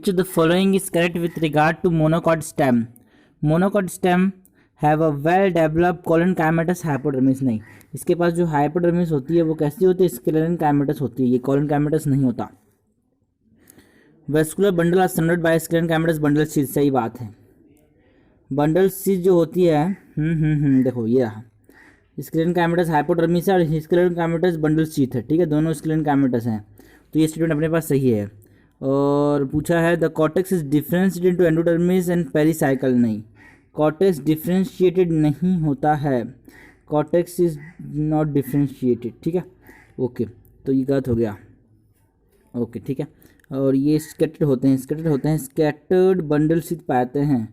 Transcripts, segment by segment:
Which of the following is correct with regard to monocot stem? Monocot stem have a well developed collenchymatous hypodermis. नहीं, इसके पास जो hypodermis होती है वो कैसी होती है? स्क्लेरेनकाइमेटस होती है, ये collenchymatous नहीं होता. Vascular bundle are surrounded by sclerenchymatous bundle sheath. सही बात है. बंडल शीथ जो होती है देखो ये रहा, स्क्लेरेनकाइमेटस हाइपोडर्मिस है और स्क्लेरेनकाइमेटस बंडल शीथ है. ठीक है, दोनों स्क्लेरेनकाइमेटस हैं, तो ये स्टेटमेंट अपने पास सही है. और पूछा है the cortex is differentiated into endodermis and pericycle. नहीं, कॉर्टेक्स डिफरेंशिएटेड नहीं होता है, कॉर्टेक्स इज नॉट डिफरेंशिएटेड. ठीक है, ओके, तो ये गलत हो गया. ओके, ठीक है. और ये स्कैटर्ड होते हैं, स्कैटर्ड बंडल शीथ पाते हैं,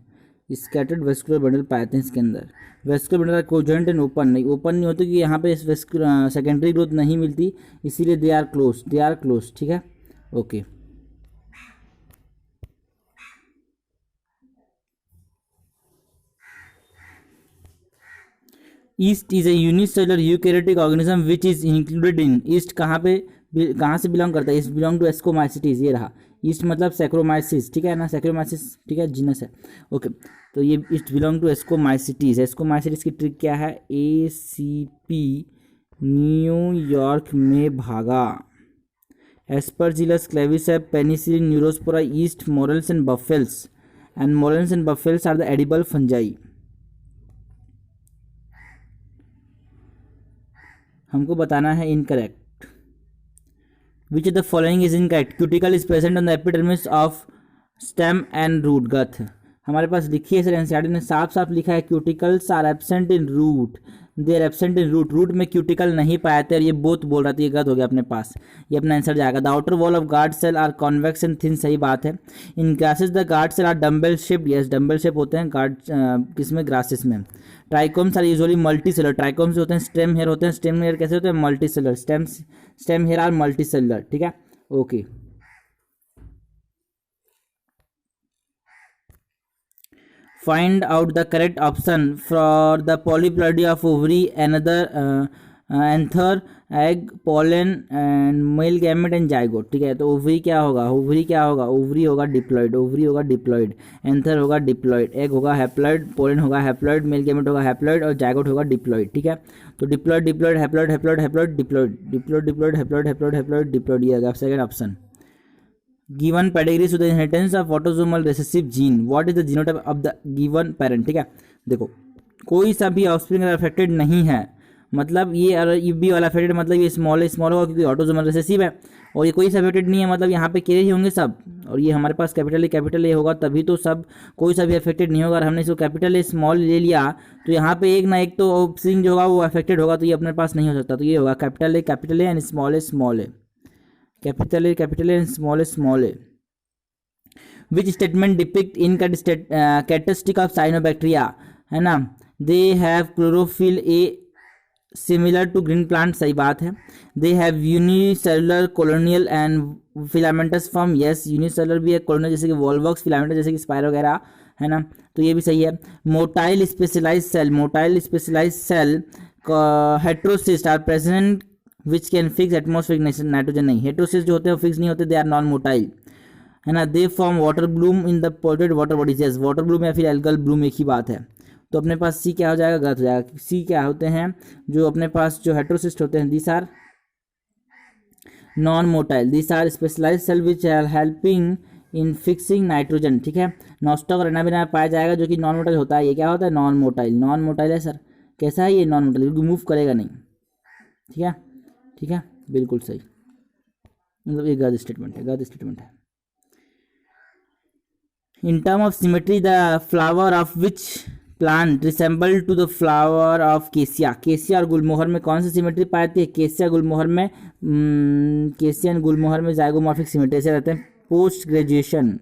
स्कैटर्ड वेस्कुलर बंडल पाते हैं इसके अंदर. Vascular bundle cogent and open. नहीं, ओपन नहीं होते कि यहाँ पे सेकेंडरी ग्रोथ नहीं मिलती, इसीलिए दे आर क्लोज. ठीक है, okay. Yeast is a unicellular eukaryotic organism which is included in. Yeast कहाँ से बिलोंग करता है? Yeast belong to ascomycetes. ये रहा, ईस्ट मतलब सैक्रोमाइसिस. ठीक है ना, सैक्रोमाइसिस. ठीक है, जीनस है. ओके, तो ये yeast belong to ascomycetes. Ascomycetes की ट्रिक क्या है? ACP न्यूयॉर्क में भागा. Aspergillus Claviceps, penicillin, Neurospora, yeast, morels and truffles. And morels and truffles are the edible fungi. हमको बताना है incorrect. Which of the following is incorrect? Cuticle is present on the epidermis of stem and root. गथ हमारे पास लिखी है sir, NCERT ने साफ साफ लिखा है cuticles are absent in root. They are absent in root. Root में क्यूटिकल नहीं पाए थे और ये बोथ बोल रहा था, ये गलत हो गया अपने पास, ये अपना आंसर जाएगा. The outer wall of guard cell are convex and thin. सही बात है. In grasses the guard cell are dumbbell shaped. Yes, dumbbell shape होते हैं गार्ड किसमें? ग्रासेस में. Trichomes are usually multi cellular. Trichomes होते हैं स्टेम हेयर होते हैं. स्टेम हेयर कैसे होते हैं? Multi cellular. Stem hair are multi cellular. ठीक है, okay. Find out the correct option for the polyploidy of ovary, another anther, egg, pollen and male gamete and zygote. ठीक है, तो ओवरी क्या होगा? ओवरी होगा डिप्लॉइड. एंथर होगा diploid, egg होगा हैप्लॉइड, पोलन होगा हैप्लॉइड, मेल गैमेट होगा हैप्लॉइड और जाइगोट होगा डिप्लॉइड. ठीक है, तो डिप्लॉइड, हैप्लॉइड, डिप्लॉइड, ये होगा second option. Given pedigree to the inheritance of autosomal recessive gene. What is the genotype of the given parent? ठीक है, देखो कोई सा भी ऑफस्प्रिंग अफेक्टेड नहीं है, मतलब ये बी वाला अफेक्टेड, मतलब ये स्मॉल होगा क्योंकि ऑटोसोमल रिसेसिव है. और ये कोई सा अफेक्टेड नहीं है, मतलब यहाँ पे केरे ही होंगे सब. और ये हमारे पास कैपिटल ए होगा तभी तो सब, कोई सा भी अफेक्टेड नहीं होगा. और हमने इसको कैपिटल ए स्मॉल ले लिया तो यहाँ पे एक ना एक तो ऑफस्प्रिंग जो होगा वो अफेक्टेड होगा, तो ये अपने पास नहीं हो सकता. तो ये होगा capital A and small A. Capital A and small A. Which statement depict in characteristic of cyanobacteria? है ना, they have chlorophyll A similar to green plant. सही बात है. They have unicellular colonial and filamentous form. Yes, unicellular भी है, colonial जैसे कि Volvox, filamentous जैसे कि स्पाइर वगैरह, है ना, तो ये भी सही है. Motile specialise cell heterocyst are present which can fix atmospheric nitrogen. नहीं, हेट्रोसिस्ट जो होते हैं वो फिक्स नहीं होते, दे आर नॉन मोटाइल, है ना. They form water Bloom in the ported water bodies. Yes, water Bloom या फिर एल्गल ब्लूम एक ही बात है. तो अपने पास सी क्या हो जाएगा? गलत हो जाएगा. सी क्या होते हैं जो अपने पास जो हेट्रोसिस्ट होते हैं? This are non motile. This are specialise cell which are helping in fixing nitrogen. ठीक है, नॉस्टॉक रेनाबिना पाया जाएगा जो कि नॉन मोटाइल होता है. ये क्या होता है? नॉन मोटाइल है सर. कैसा है ये? नॉन मोटाइल, क्योंकि मूव करेगा नहीं. ठीक है, बिल्कुल सही. मतलब ये गलत स्टेटमेंट है. In term of symmetry, the flower of which plant resemble to the flower of केसिया? केसिया और गुलमोहर में कौन सी सिमेट्री पाती है? केसिया एंड गुलमोहर में जाइगोमॉर्फिक सिमेट्री ऐसे रहते हैं. Post graduation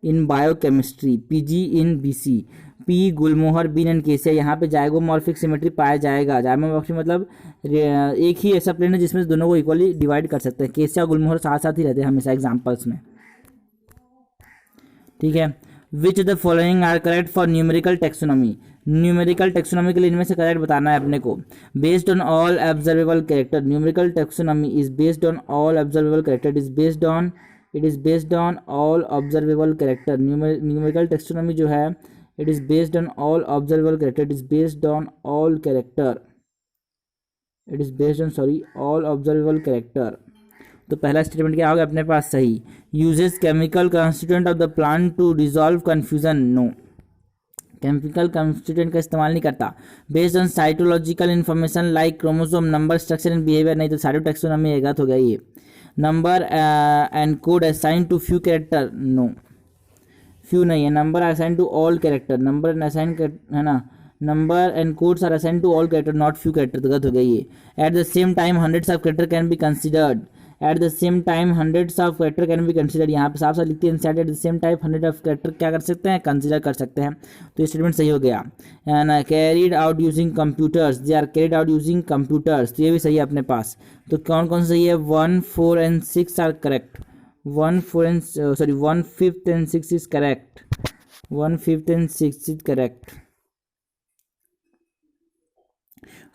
in biochemistry, PG in BC. Pea gulmohar, bean and cassia, यहाँ पे जाइगोमॉर्फिक सिमेट्री पाया जाएगा. जाइगोमॉर्फिक मतलब एक ही ऐसा प्लेन है जिसमें दोनों को इक्वली डिवाइड कर सकते हैं. केसिया और गुलमोहर साथ साथ ही रहते हैं हमेशा एग्जाम्पल्स में. ठीक है, which the following are correct for numerical taxonomy? Numerical taxonomy के लिए इनमें से करेक्ट बताना है अपने को. Based on all observable character. Numerical taxonomy is based on all observable character, is based on it is based on all observable character. Numerical taxonomy जो है it is based on all observable character, it is based on all character, it is based on sorry all observable character. तो पहला statement क्या होगा अपने पास सही। Uses chemical constituent of the plant to resolve confusion, no, chemical constituent का इस्तेमाल नहीं करता। Based on cytological information like chromosome number, structure and behaviour, नहीं तो साइटोटैक्सोनॉमी गलत हो गया ये। Number and code assign to few character, no, few नहीं है, number assign to all character, number assign है ना, number and codes are assign to all character not few character, गलत हो गया ये। Eight the same time hundreds of character can be considered, eight the same time hundreds of character can be considered, यहाँ पे साफ साफ लिखते हैं eight the same time hundred of character क्या कर सकते हैं, कंसिडर कर सकते हैं। तो ये स्टेटमेंट सही हो गया। And carried out using computers, they are carried out using computers, तो ये भी सही है अपने पास। तो कौन कौन सा सही है, 1, 4 and 6 are correct, 1, 4 and 1/5 and 6 is correct, 1/5 and 6 is correct.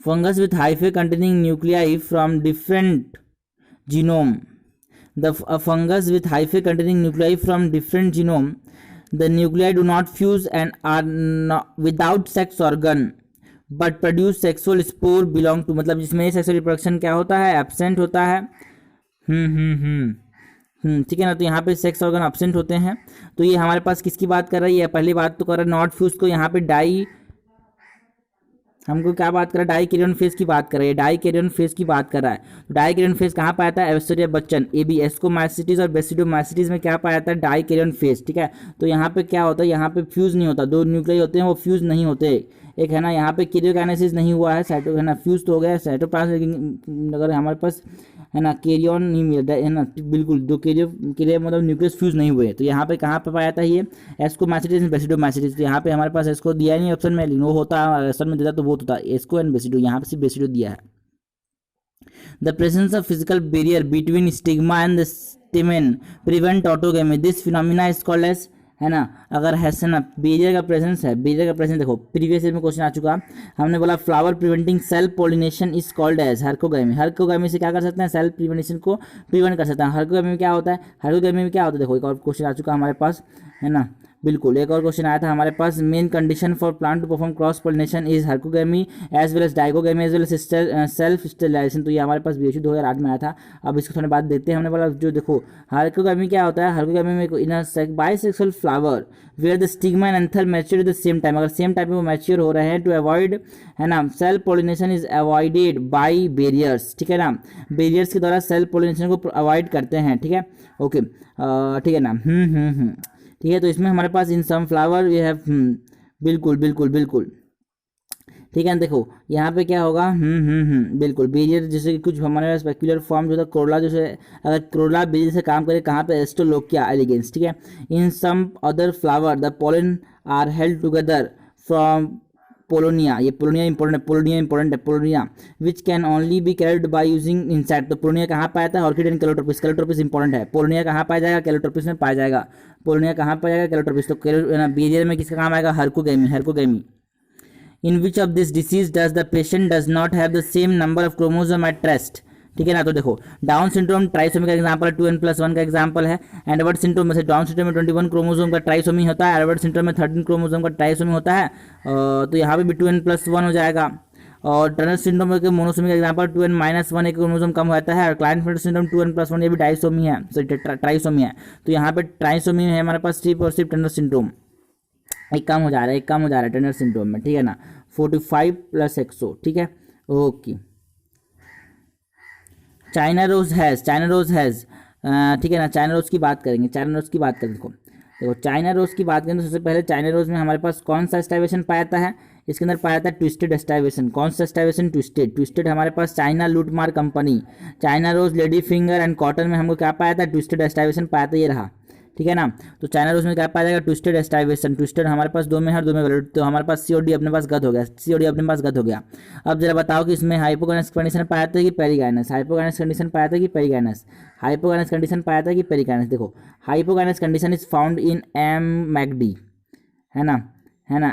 Fungus with hyphae containing nuclei from different genome. A fungus with hyphae containing nuclei from different genome. The nuclei do not fuse and are not without sex organ, but produce sexual spore belong to, मतलब जिसमें sexual reproduction क्या होता है, absent होता है। ठीक है ना। तो यहाँ पे सेक्स ऑर्गन एब्सेंट होते हैं। तो ये हमारे पास किसकी बात कर रही है, पहली बात तो कर रहा है नॉट फ्यूज को, यहाँ पे डाई, हमको क्या बात कर रहा है, डाई कैरियन फेज की बात कर रही है, डाई कैरियन फेज की बात कर रहा है। तो डाई कैरियन फेज कहाँ पाया था, एब्सिडिया बच्चन, एस्कोमाइसिटीज और बेसिडोमाइसिटीज में क्या पाया था, डाई कैरियन फेज। ठीक है। तो यहाँ पे क्या होता है, यहाँ पे फ्यूज नहीं होता, 2 न्यूक्लियाई होते हैं वो फ्यूज नहीं होते। एक है ना यहाँ पे कैरियोकाइनेसिस नहीं हुआ है, साइटो है ना फ्यूज तो हो गया है साइटोप्लाज्म, लेकिन अगर हमारे पास है ना कैरियन नहीं मिल है ना, बिल्कुल दो कैरियर मतलब न्यूक्लियस फ्यूज नहीं हुए। तो यहाँ पे कहाँ पे पाया था ये, एस्कोमाइसिटीज एंड बेसिडोमाइसिटीज। तो यहाँ पे हमारे पास एस्को दिया नहीं ऑप्शन में, लेकिन वो होता ऑप्शन में देता तो वो होता एस्को एंड बेसिडो, यहाँ पे सिर्फ बेसिडो दिया है। The presence of physical barrier between stigma and the stamen prevent autogamy, this phenomena is called as, है ना, अगर है ना बैरियर का प्रेजेंस है, बैरियर का प्रेजेंस देखो प्रीवियस ईयर में क्वेश्चन आ चुका, हमने बोला flower preventing self pollination is called as herkogamy. Herkogamy से क्या कर सकते हैं, सेल प्रिवेंशन को प्रिवेंट कर सकते हैं। हर्कोगेमी में क्या होता है, हर्कोगेमी में क्या होता है, देखो एक और क्वेश्चन आ चुका हमारे पास, है ना, बिल्कुल एक और क्वेश्चन आया था हमारे पास, main condition for plant to perform cross pollination is herkogamy as well as dichogamy as well as self sterilization. तो ये हमारे पास बीएससी 2008 में आया था। अब इसको थोड़ी बात देखते हैं। हमने बोला जो देखो हर्कोगेमी क्या होता है, हर्कोगेमी में in a bisexual flower where the stigma and anther mature at the same time, अगर सेम टाइम में वो मैच्योर हो रहे हैं, टू अवॉइड, है ना, self pollination is avoided by barriers. ठीक है ना, बैरियर्स के द्वारा सेल पॉलिनेशन को अवॉइड करते हैं। ठीक है, ओके, ठीक है ना। ठीक है। तो इसमें हमारे पास इन सम फ्लावर वी हैव, बिल्कुल बिल्कुल बिल्कुल, ठीक है। देखो यहाँ पे क्या होगा, बिल्कुल बैरियर, जैसे कि कुछ हमारे पास स्पेक्युलर फॉर्म जो था कोरोला, जैसे अगर कोरोला बैरियर से काम करे कहाँ पे, एस्ट्रोलोकिया एलिगेंस। ठीक है। In some other flower the pollen are held together from pollinia, ये पोलोनिया इंपॉर्टेंट है, पोलोनिया इंपॉर्टेंट है, pollinia which can only be carried by using insect. तो पोलोनिया कहाँ पाया था, orchid and Calotropis, Calotropis important है। पोलोनिया कहाँ पाया जाएगा, कैलोट्रोपिस में पाया जाएगा। पोलोनिया कहाँ पाया जाएगा, कैलोट्रोपिस। तो बैरियर में किसका काम आएगा, herkogamy, herkogamy. In which of this disease does the patient does not have the same number of chromosome at rest. ठीक है ना। तो देखो डाउन सिंड्रोम ट्राइसोमी का एग्जांपल है, 2n+1 का एग्जांपल है। एडवर्ड सिंड्रोम में से डाउन सिंड्रोम में 21 क्रोमोसोम का ट्राइसोमी होता है, एडवर्ड सिंड्रोम में 13 क्रोमोसोम का ट्राइसोमी होता है। तो यहाँ पे भी 2n+1 हो जाएगा। और टर्नर सिंड्रोम के मोनोसोमी का एग्जांपल 2n-1 एक क्रोमोसोम कम होता है। और क्लाइनफेल्ड सिंड्रोम 2n+1 ये भी डाइसोमी है, सॉरी ट्राइसोमी है। तो यहाँ पे ट्राइसोमी है हमारे पास सिर्फ और सिर्फ टर्नर सिंड्रोम, एक कम हो जा रहा है, एक कम हो जा रहा है टर्नर सिंड्रोम में। ठीक है ना, 45 + 100। ठीक है, okay. China rose has, China rose has, ठीक है ना, चाइना रोज की बात करेंगे, चाइना रोज की बात करें। देखो चाइना रोज की बात करें तो सबसे पहले चाइना रोज में हमारे पास कौन सा एस्टाइवेशन पाया है, इसके अंदर पाया था ट्विस्टेड एस्टाइवेशन। कौन सा एस्टाइवेशन, ट्विस्टेड। ट्विस्टेड हमारे पास चाइना लूटमार company, China rose, lady finger and cotton में हमको क्या पाया था, ट्विस्टेड एस्टाइवेशन पाया था, ये रहा। ठीक है ना। तो चाइना रोज में क्या पाया जाएगा, ट्विस्टेड एस्टाइवेशन। ट्विस्टेड हमारे पास 2 में है और 2 में वैलिड, तो हमारे पास COD अपने पास गलत हो गया, COD अपने पास गलत हो गया। अब जरा बताओ कि इसमें हाइपोगाइनस कंडीशन पाया था कि पेरिगाइनस, हाइपोगाइनस कंडीशन पाया था कि पेरिगाइनस, हाइपोगाइनस कंडीशन पाया था कि पेरिगाइनस। देखो hypogynous condition is found in M. मैगडी, है ना, है ना।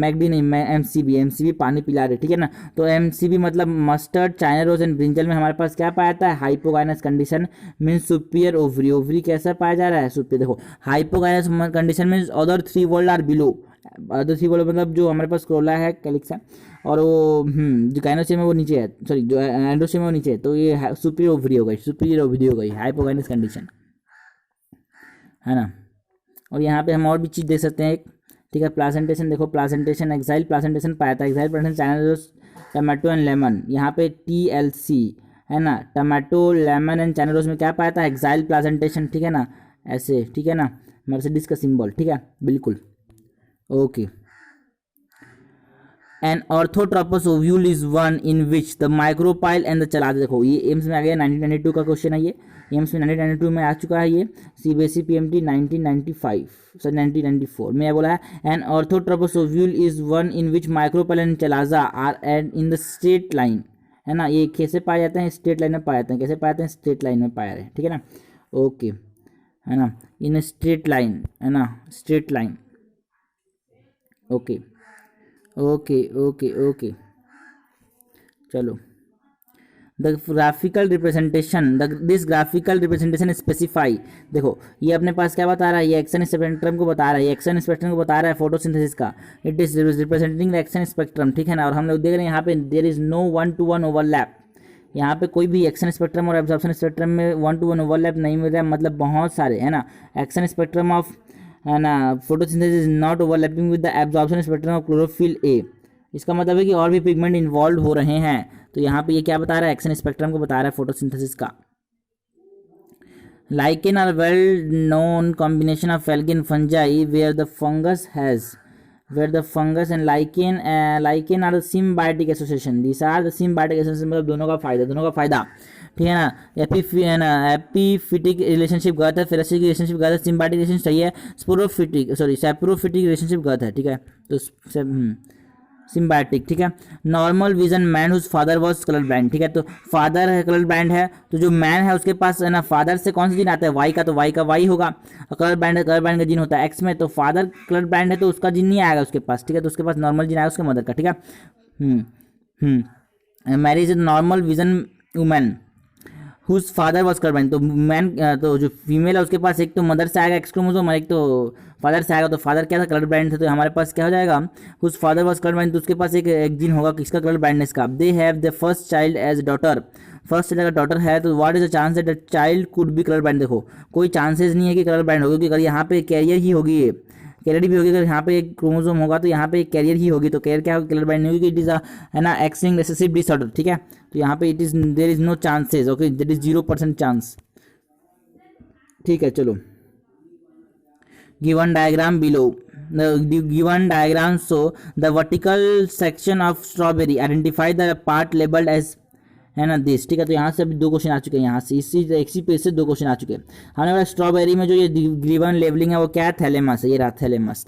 मैगडी नहीं, एमसीबी पानी पिला रहे, ठीक है ना। तो एमसीबी मतलब mustard, China rose and brinjal में हमारे पास क्या पाया जाता है, hypogynous condition means superior ovary. Ovary कैसा पाया जा रहा है, सुपियर। देखो hypogynous condition means other 3 whorl are below. Other 3 whorl मतलब जो हमारे पास क्रोला है, कैलिक्स है, और वो जो गाइनोसियम है वो नीचे है, सॉरी जो एंडोसियम है वो नीचे है, तो ये सुपियर ओवरी हो गई, सुपियर ओवरी हो गई, हाइपोगाइनस कंडीशन, है ना। और यहाँ पे हम और भी चीज़ देख सकते हैं एक, ठीक है। प्लासेंटेशन देखो, प्लासेंटेशन एक्साइल प्लासेंटेशन पाया था, axile placentation China tomato and lemon, यहाँ पे TLC, है ना। Tomato lemon and China rose में क्या पाया था, एक्साइल प्लासेंटेशन, ठीक है ना, ऐसे, ठीक है ना, मर्सिडीज का सिंबल, ठीक है, बिल्कुल okay. An orthotropous ovule is one in which the micropyle and the chalaza. देखो ये एम्स में आ गया, 1992 का क्वेश्चन है ये, एम्स में 1992 में आ चुका है ये, CBSE PMT 1995 सर 1994 में बोला है। An orthotropous ovule is one in which micropyle and chalaza are and in the straight line, है ना। ये कैसे पाए जाते हैं, स्ट्रेट लाइन में पाए जाते हैं, कैसे पाए जाते हैं, स्ट्रेट लाइन में पाए रहे, ठीक है ना, ओके, है ना, इन स्ट्रेट लाइन, है ना, straight line, okay okay okay okay. चलो the graphical representation, this graphical representation specify. देखो ये अपने पास क्या बता रहा है, ये एक्शन स्पेक्ट्रम को बता रहा है, ये एक्शन स्पेक्ट्रम को बता रहा है फोटोसिंथेसिस का, it is representing the action spectrum, ठीक है ना। और हम लोग देख रहे हैं यहाँ पे there is no 1-to-1 overlap, यहाँ पे कोई भी एक्शन स्पेक्ट्रम और एब्जॉर्प्शन स्पेक्ट्रम में 1-to-1 ओवरलैप नहीं मिल रहा है, मतलब बहुत सारे, है ना। एक्शन स्पेक्ट्रम ऑफ, है ना, photosynthesis is not overlapping with the absorption spectrum of chlorophyll a. इसका मतलब है कि और भी पिगमेंट इन्वॉल्व हो रहे हैं। तो यहाँ पे ये क्या बता रहा है, एक्शन स्पेक्ट्रम को बता रहा है फोटोसिंथेसिस का। Lichen are well known combination of algae fungi where the fungus and lichen are the symbiotic association. These are the symbiotic association, मतलब दोनों का फायदा, ठीक है ना। एपीफिटिक रिलेशनशिप गलत है, फेरेसिक रिलेशनशिप गलत है, सिम्बायोटिक रिलेशनशिप सही है, सैप्रोफिटिक रिलेशनशिप गलत है, ठीक है। तो सिम्बायोटिक, ठीक है। Normal vision man whose father was colour blind, ठीक है। तो फादर है कलर ब्लाइंड है, तो जो मैन है उसके पास, है ना, फादर से कौन सा जीन आता है, वाई का, तो वाई का वाई होगा। कलर ब्लाइंड है, कलर ब्लाइंड का जीन होता है एक्स में, तो फादर कलर ब्लाइंड है तो उसका जीन नहीं आएगा उसके पास, ठीक है। तो उसके पास नॉर्मल जीन आएगा उसके मदर का, ठीक है। Marriage normal vision women whose father was colour blind, तो मैन, तो जो फीमेल है उसके पास एक तो मदर से आएगा एक्स क्रोमोसोम और एक तो फादर से आएगा, तो फादर क्या था, कलर ब्लाइंड था, तो हमारे पास क्या हो जाएगा, whose father was colour blind, तो उसके पास एक जीन होगा किसका, कलर ब्लाइंडनेस का। They have the first child as daughter, first child अगर डॉटर है तो what is the chance that child could be colour blind. देखो कोई चांसेस नहीं है कि कलर ब्लाइंड होगी, क्योंकि अगर यहाँ पे कैरियर ही होगी, कैरियर भी होगी, अगर यहाँ पे एक क्रोमोसोम होगा तो यहाँ पे एक कैरियर ही होगी, तो कैरियर क्या होगी, कलर ब्लाइंड नहीं होगी, इट इज है ना, एक्सिंग रिसेसिव डिसऑर्डर, ठीक है। तो यहाँ पे it is there is no chances, okay, there is 0% chance, ठीक है। चलो given diagram below, the given diagram show the vertical section of strawberry, identify the part labeled as, है ना, दिस, ठीक है। तो यहाँ से अभी 2 क्वेश्चन आ चुके हैं, यहाँ से इसी पेज से 2 क्वेश्चन आ चुके हैं। हमने बोला स्ट्रॉबेरी में जो ये गिवन लेबलिंग है वो क्या है, थैलेमस है, ये रहा थैलेमस,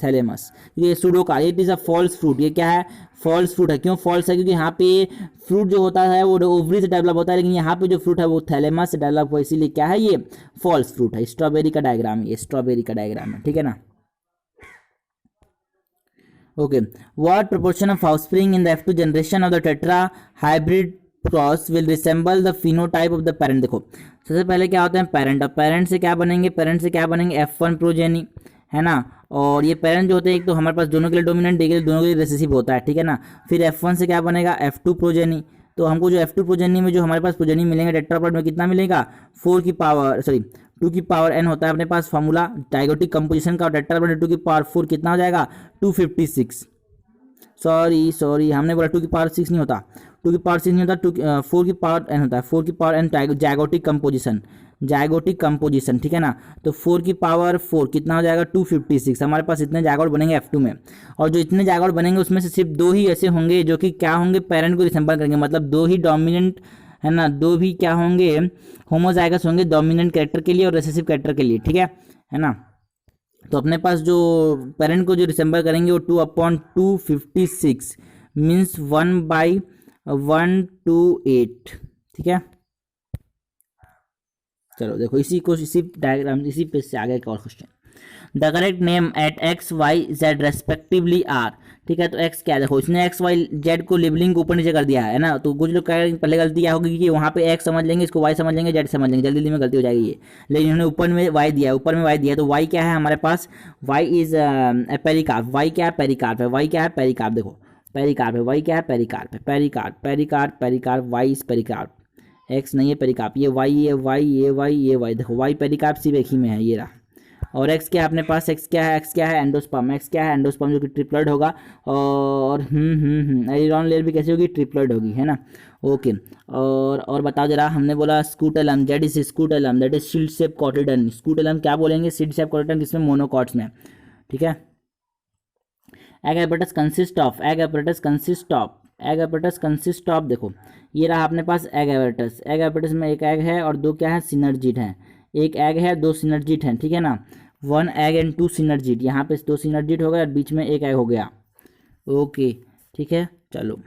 ये सूडो का, it is a false fruit, ये क्या है, फॉल्स फ्रूट है। क्यों फॉल्स है, क्योंकि यहाँ पे फ्रूट जो होता है वो ओवरी से डेवलप होता है, लेकिन यहाँ पे जो फ्रूट है वो थैलेमस से डेवलप हुआ, इसीलिए क्या है, ये फॉल्स फ्रूट है। स्ट्रॉबेरी का डायग्राम, ये स्ट्रॉबेरी का डायग्राम है, ठीक है ना। Okay, what proportion of offspring in the F2 generation of the tetra hybrid cross will resemble the phenotype of the parent। देखो सबसे पहले क्या होता है पेरेंट, और पेरेंट से क्या बनेंगे, F1 प्रोजेनी, है ना। और ये पेरेंट जो होते हैं एक तो हमारे पास दोनों के लिए डोमिनेंट, एक दोनों के लिए रिसेसिव होता है, ठीक है ना। फिर F1 से क्या बनेगा, F2 प्रोजेनी, तो हमको जो F2 प्रोजेनी में जो हमारे पास प्रोजेनी मिलेंगे टेट्रापॉड में कितना मिलेगा, 2 की पावर n होता है अपने पास फॉर्मूला डायगोटिक कंपोजिशन का, और टेट्रापॉड 2 की पावर 4 कितना हो जाएगा, 256। सॉरी हमने बोला 2 की पावर 6 नहीं होता, 2 की पावर 6 नहीं होता, 4 की पावर n होता है, 4 की पावर n जायगोटिक कंपोजिशन, ठीक है ना। तो 4 की पावर 4 कितना हो जाएगा, 256। हमारे पास इतने जायगोट बनेंगे F2 में, और जो इतने जायगोट बनेंगे उसमें से सिर्फ 2 ही ऐसे होंगे जो कि क्या होंगे, पेरेंट को रिसेंबल करेंगे, मतलब 2 ही डोमिनेंट, है ना, 2 भी क्या होंगे, होमोजाइगस होंगे, डोमिनेंट कैरेक्टर के लिए और रिसेसिव कैरेक्टर के लिए, ठीक है ना। तो अपने पास जो पेरेंट को जो रिसेंबल करेंगे वो 2/256 मीन्स 1/128, ठीक है। चलो देखो इसी डायग्राम, इसी पेज से आगे एक और question, the correct name at X Y Z respectively are, ठीक है। तो एक्स क्या है, देखो इसने एक्स वाई जेड को लेबलिंग ऊपर नीचे कर दिया है ना, तो कुछ लोग कहेंगे पहले गलती क्या होगी कि वहाँ पे एक्स समझ लेंगे, इसको वाई समझ लेंगे, जेड समझ लेंगे, जल्दी जल्दी में गलती हो जाएगी ये। लेकिन इन्होंने ऊपर में वाई दिया है, ऊपर में वाई दिया है, तो वाई क्या है हमारे पास, वाई इज पेरिकार्प, वाई क्या है पेरिकार्प है, वाई क्या है पेरिकार्प, देखो पेरिकार्प है, वाई क्या है पेरिकार्प है, pericarp pericarp pericarp, Y is pericarp, X नहीं है पेरिकार्प, ये वाई ये वाई ये वाई ये वाई, देखो वाई पेरिकार्प सिर्फ एक ही में है, ये रहा। और एक्स क्या है अपने पास, एक्स क्या है, एक्स क्या है एंडोस्पर्म, एक्स क्या है एंडोस्पर्म जो कि ट्रिप्लॉइड होगा, और एरिडॉन लेयर भी कैसी होगी, ट्रिप्लॉइड होगी, है ना। ओके, और बताओ जरा, हमने बोला scutellum, that is scutellum, that is shield shape cotyledon, scutellum क्या बोलेंगे, शील्ड शेप कॉटिडन किसमें, मोनोकॉट्स में, ठीक है। Egg apparatus consist of, egg apparatus consist of, egg apparatus consist of, देखो ये रहा अपने पास एग एपरेटस, एग एपरेटस में एक एग है और दो क्या है सिनर्जिड हैं, एक एग है दो सिनर्जिड हैं, ठीक है ना, 1 एग एंड 2 सिनर्जिड, यहाँ पे 2 सिनर्जिड हो गया और बीच में एक एग हो गया। ओके ठीक है, चलो।